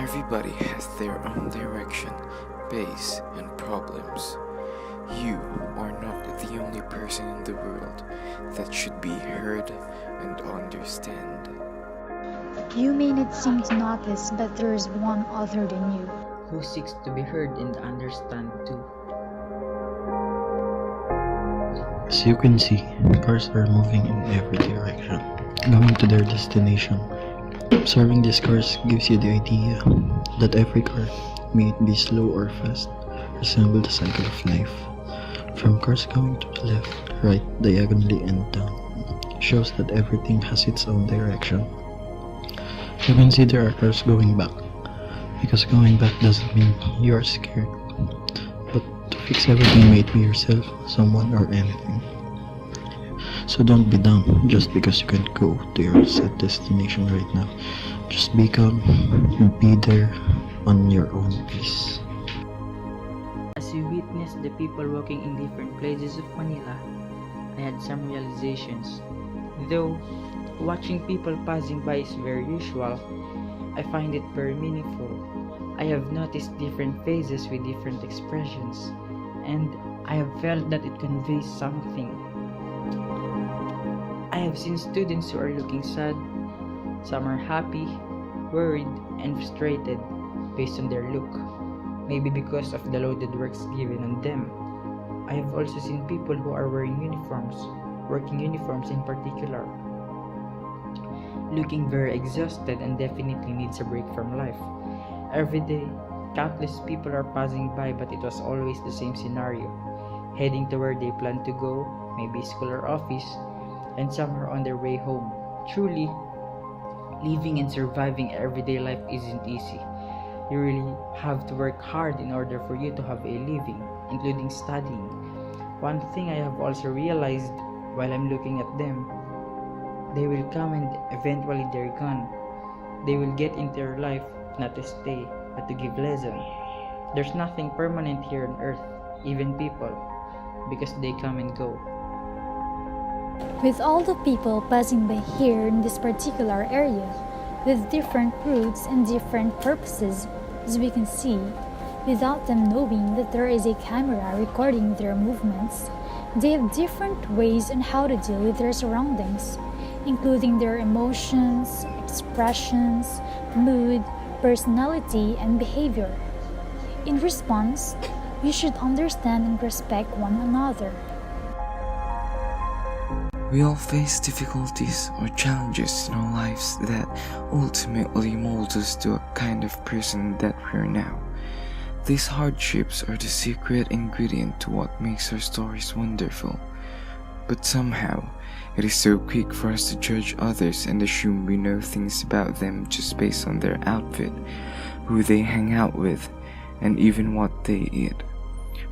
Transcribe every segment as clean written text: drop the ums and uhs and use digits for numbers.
Everybody has their own direction, pace, and problems. You are not the only person in the world that should be heard and understand. You may not seem to notice, but there is one other than you. who seeks to be heard and understand too. As you can see, cars are moving in every direction, going to their destination. Observing these cars gives you the idea that every car, may it be slow or fast, resembles the cycle of life. From cars going to the left, right, diagonally and down, shows that everything has its own direction. You can see there are cars going back, because going back doesn't mean you are scared, but to fix everything may it be yourself, someone or anything. So don't be dumb just because you can't go to your set destination right now. Just be calm and be there on your own pace. As we witnessed the people walking in different places of Manila, I had some realizations. Though watching people passing by is very usual, I find it very meaningful. I have noticed different faces with different expressions, and I have felt that it conveys something. I have seen students who are looking sad, some are happy, worried, and frustrated based on their look, maybe because of the loaded works given on them. I have also seen people who are wearing uniforms, working uniforms in particular, looking very exhausted and definitely needs a break from life. Every day, countless people are passing by, but it was always the same scenario, heading to where they plan to go, maybe school or office, and some are on their way home. Truly, living and surviving everyday life isn't easy. You really have to work hard in order for you to have a living, including studying. One thing I have also realized while I'm looking at them, they will come and eventually they're gone. They will get into your life not to stay, but to give lesson. There's nothing permanent here on earth, even people, because they come and go. With all the people passing by here in this particular area, with different routes and different purposes, as we can see, without them knowing that there is a camera recording their movements, they have different ways on how to deal with their surroundings, including their emotions, expressions, mood, personality, and behavior. In response, we should understand and respect one another. We all face difficulties or challenges in our lives that ultimately mold us to a kind of person that we are now. These hardships are the secret ingredient to what makes our stories wonderful. But somehow, it is so quick for us to judge others and assume we know things about them just based on their outfit, who they hang out with, and even what they eat.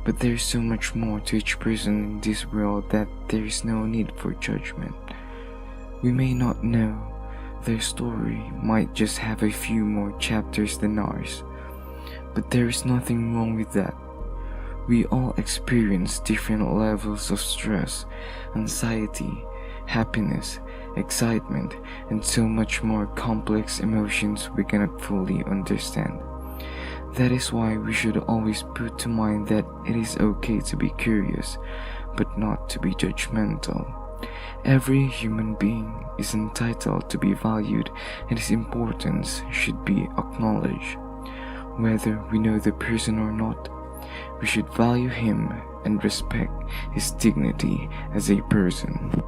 But there is so much more to each person in this world that there is no need for judgment. We may not know, their story might just have a few more chapters than ours, but there is nothing wrong with that. We all experience different levels of stress, anxiety, happiness, excitement, and so much more complex emotions we cannot fully understand. That is why we should always put to mind that it is okay to be curious, but not to be judgmental. Every human being is entitled to be valued, and his importance should be acknowledged. Whether we know the person or not, we should value him and respect his dignity as a person.